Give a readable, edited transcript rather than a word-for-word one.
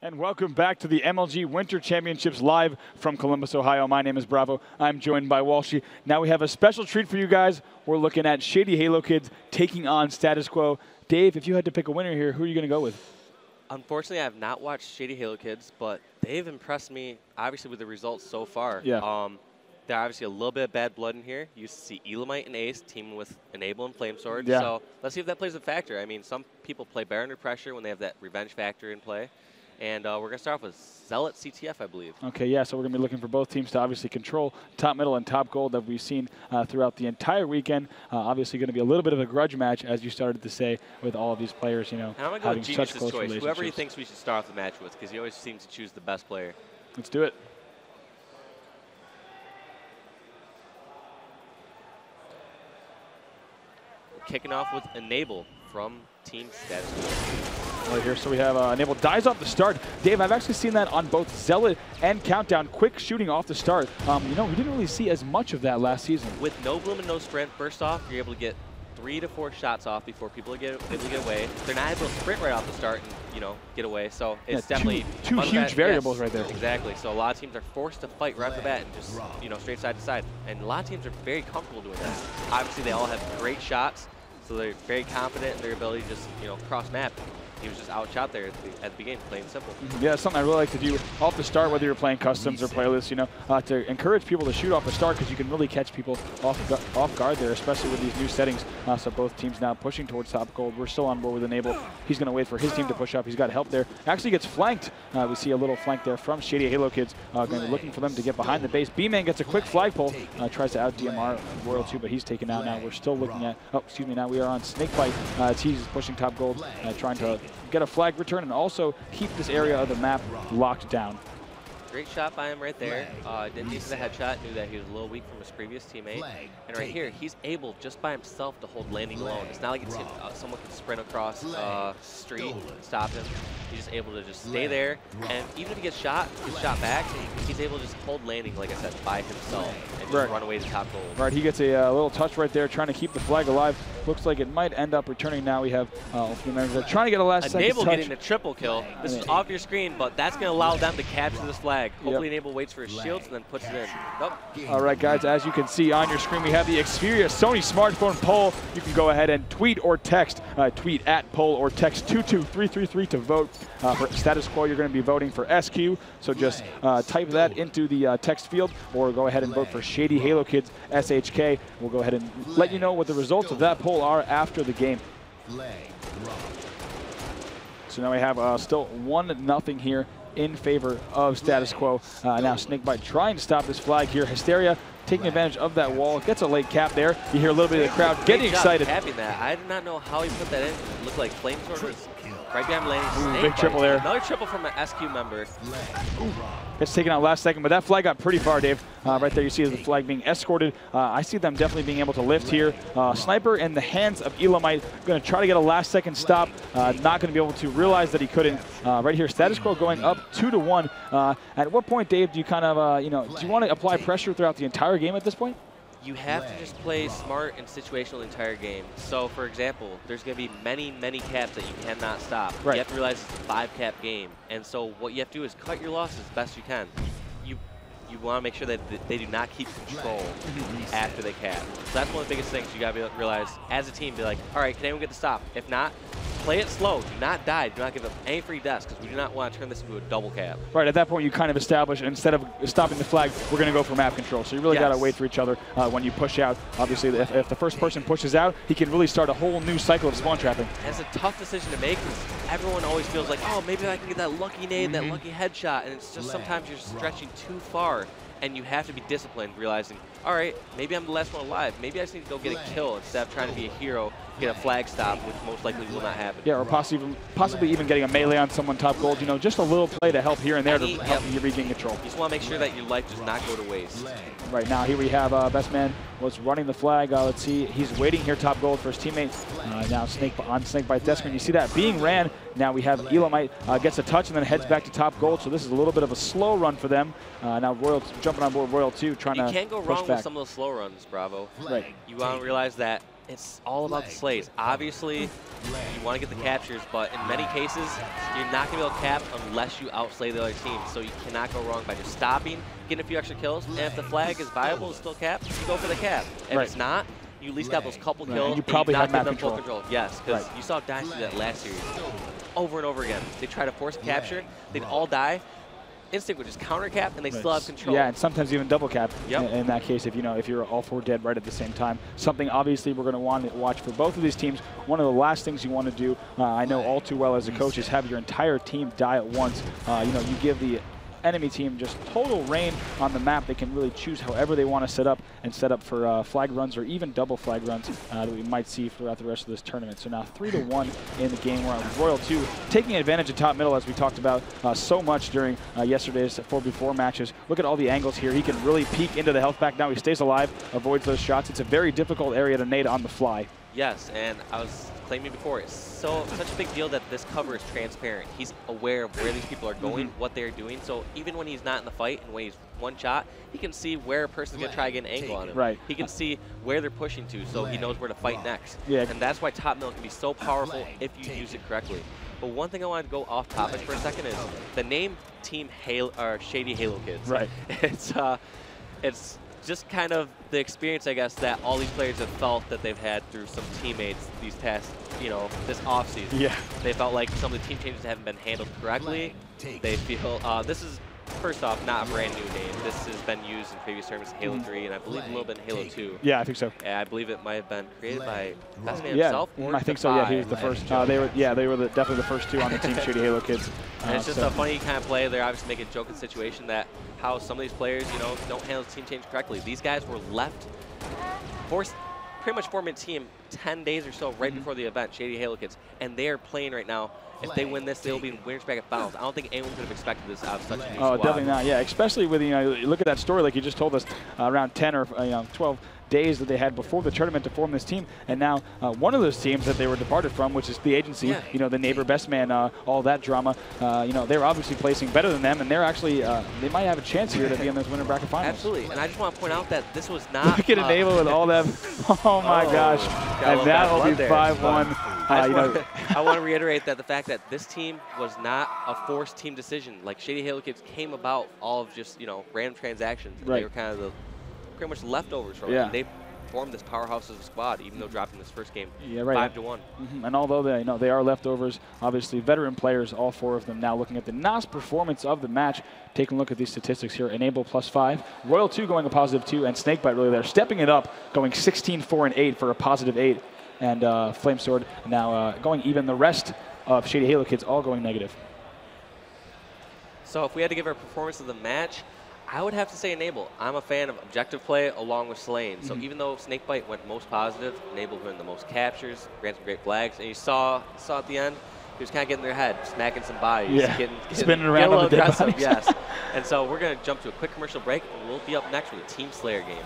And welcome back to the MLG Winter Championships live from Columbus, Ohio. My name is Bravo. I'm joined by Walshy. Now we have a special treat for you guys. We're looking at Shady Halo Kids taking on Status Quo. Dave, if you had to pick a winner here, who are you going to go with? Unfortunately, I have not watched Shady Halo Kids, but they've impressed me, obviously, with the results so far. Yeah. They're obviously a little bit of bad blood in here. You used to see Elamite and Ace teaming with Enable and Flamesword. Yeah. So let's see if that plays a factor. I mean, some people play better under pressure when they have that revenge factor in play. And we're going to start off with Zealot CTF, I believe. Okay, yeah, so we're going to be looking for both teams to obviously control top, middle, and top gold that we've seen throughout the entire weekend. Obviously going to be a little bit of a grudge match, as you started to say, with all of these players, you know, and I'm having going to go such Genius's close choice. relationships. Whoever he thinks we should start off the match with, because he always seems to choose the best player. Let's do it. Kicking off with Enable from Team Status Quo. Right here, so we have Enable dies off the start. Dave, I've actually seen that on both Zealot and Countdown. Quick shooting off the start. You know, we didn't really see as much of that last season. With no bloom and no strength, first off, you're able to get 3 to 4 shots off before people get able to get away. They're not able to sprint right off the start and, you know, get away. So it's definitely two huge variables right there. Exactly. So a lot of teams are forced to fight right off the bat and just, you know, straight side to side. And a lot of teams are very comfortable doing that. Obviously, they all have great shots. So they're very confident in their ability to just, you know, cross map. He was just outshot there at the beginning, plain and simple. Yeah, it's something I really like to do off the start, whether you're playing customs or playlists, you know, to encourage people to shoot off the start, because you can really catch people off guard there, especially with these new settings. So both teams now pushing towards top gold. We're still on board with Enable. He's going to wait for his team to push up. He's got help there. Actually gets flanked. We see a little flank there from Shady Halo Kids. Going to be looking for them to get behind the base. B-Man gets a quick flagpole, tries to out DMR Royal 2, but he's taken out now. We're still looking at, oh, excuse me, now we are on Snakebite as he's pushing top gold, trying to get a flag return and also keep this area of the map locked down. Great shot by him right there. Didn't use the headshot, knew that he was a little weak from his previous teammate. And right here, he's able, just by himself, to hold landing alone. It's not like it's someone can sprint across street and stop him. He's just able to just stay there. And even if he gets shot back, he's able to just hold landing, like I said, by himself and just run away to top gold. Right, he gets a little touch right there, trying to keep the flag alive. Looks like it might end up returning now. We have a few members there trying to get a last second touch. Enable getting the triple kill. This is off your screen, but that's going to allow them to capture this flag. Hopefully Enable waits for his shields and then puts it in. Nope. All right, guys, as you can see on your screen, we have the Xperia Sony smartphone poll. You can go ahead and tweet or text. Tweet at poll or text 22333 to vote. For Status Quo, you're going to be voting for SQ, so just type that into the text field, or go ahead and vote for Shady Halo Kids SHK. We'll go ahead and let you know what the results of that poll are after the game. So now we have still 1-0 here in favor of Status Quo. Now Snakebite trying to stop this flag here. Hysteria taking advantage of that wall. Gets a late cap there. You hear a little bit of the crowd getting excited. Capping that. I did not know how he put that in. It looked like Flamesword was right behind landing. Big triple there. Another triple from an SQ member. Gets taken out last second, but that flag got pretty far, Dave. Right there you see the flag being escorted. I see them definitely being able to lift here. Sniper in the hands of Elamite. Going to try to get a last second stop. Not going to be able to realize that he couldn't. Right here, Status Quo going up 2-1. At what point, Dave, do you kind of, you know, do you want to apply pressure throughout the entire game at this point? You have to just play smart and situational the entire game. So, for example, there's going to be many caps that you cannot stop. Right. You have to realize it's a 5-cap game. And so what you have to do is cut your losses as best you can. You want to make sure that they do not keep control after they cap. So that's one of the biggest things you got to realize as a team. Be like, all right, can anyone get the stop? If not, play it slow. Do not die. Do not give up any free deaths, because we do not want to turn this into a double cap. Right, at that point you kind of establish, instead of stopping the flag, we're going to go for map control. So you really got to wait for each other when you push out. Obviously, if the first person pushes out, he can really start a whole new cycle of spawn trapping. And it's a tough decision to make, because everyone always feels like, oh, maybe I can get that lucky nade, that lucky headshot. And it's just sometimes you're stretching too far. And you have to be disciplined, realizing, all right, maybe I'm the last one alive. Maybe I just need to go get a kill instead of trying to be a hero, get a flag stop, which most likely will not happen. Yeah, or possibly even getting a melee on someone top gold. You know, just a little play to help here and there to help you regain control. You just want to make sure that your life does not go to waste. Right now, here we have Best Man was running the flag. Let's see, he's waiting here top gold for his teammate. Now Snakebite Desmond. You see that being ran. Now we have Elamite gets a touch and then heads back to top gold. So this is a little bit of a slow run for them. Now Royal jumping on board Royal 2, trying to push back. You can't go wrong with some of those slow runs, Bravo. Right. You want to realize that It's all about the slays. Obviously, you want to get the captures, but in many cases, you're not going to be able to cap unless you outslay the other team. So you cannot go wrong by just stopping, getting a few extra kills, and if the flag is viable, it's still cap, you go for the cap. If it's not, you at least got those couple kills. And you probably have map control. Yes, because you saw Dynasty that last series over and over again. They try to force a capture, they'd all die. Instinct would just counter cap, and they still have control. Yeah, and sometimes even double cap. In that case, if you're all 4 dead right at the same time. Something obviously we're going to want to watch for both of these teams. One of the last things you want to do, I know all too well as a coach, is have your entire team die at once. You give the enemy team just total reign on the map. They can really choose however they want to set up for flag runs or even double flag runs that we might see throughout the rest of this tournament. So now 3-1 in the game. We're on Royal 2, taking advantage of top middle as we talked about so much during yesterday's 4v4 matches. Look at all the angles here. He can really peek into the health pack. Now he stays alive, avoids those shots. It's a very difficult area to nade on the fly. Yes, and I was claiming before, it's such a big deal that this cover is transparent. He's aware of where these people are going, what they're doing. So even when he's not in the fight and when he's one shot, he can see where a person's going to try to get an angle on him. Right. He can see where they're pushing to, so he knows where to fight next. Yeah. And that's why top middle can be so powerful if you use it correctly. But one thing I wanted to go off topic for a second is the name Team Shady Halo Kids. Right. It's just kind of the experience, I guess, that all these players have felt that they've had through some teammates these past, this offseason. Yeah. They felt like some of the team changes haven't been handled correctly. They feel this is, first off, not a brand new name. This has been used in previous tournaments in Halo 3, and I believe a little bit in Halo 2. Yeah, I think so. And I believe it might have been created by Bestman himself. I think so. Yeah, he was the first. They were definitely the first 2 on the team, Shady Halo Kids. And it's just a funny kind of play. They're obviously making a joking situation that how some of these players, don't handle the team change correctly. These guys were left, pretty much forming a team 10 days or so right before the event, Shady Halo Kids, and they are playing right now. If they win this, they'll be in winners bracket finals. I don't think anyone could have expected this out of such a new squad. Definitely not. Yeah, especially with you look at that story like you just told us, around 10 or 12 days that they had before the tournament to form this team, and now one of those teams that they were departed from, which is the agency, the neighbor best man, all that drama, they're obviously placing better than them, and they're actually they might have a chance here to be in those winner bracket finals. Absolutely, and I just want to point out that this was not. Look at Enable with all them. Oh my gosh, and that will be 5-1. I want to reiterate that the fact that this team was not a forced team decision. Like Shady Halo Kids came about all of just random transactions. And they were kind of pretty much leftovers from it. And they formed this powerhouse of a squad, even though dropping this first game 5-1. And although they are leftovers, obviously veteran players, all 4 of them. Now looking at the NOS performance of the match, taking a look at these statistics here. Enable +5, Royal 2 going a +2, and Snakebite really there, stepping it up, going 16-4-8 for a +8. And Flamesword now going even. The rest of Shady Halo Kids all going negative. So if we had to give our performance of the match, I would have to say Enable. I'm a fan of objective play along with slaying. So even though Snakebite went most positive, Enable went the most captures, ran some great flags, and you saw at the end, he was kind of getting their head, smacking some bodies, spinning around on the dead bodies. Yes. And so we're going to jump to a quick commercial break, and we'll be up next with a Team Slayer game.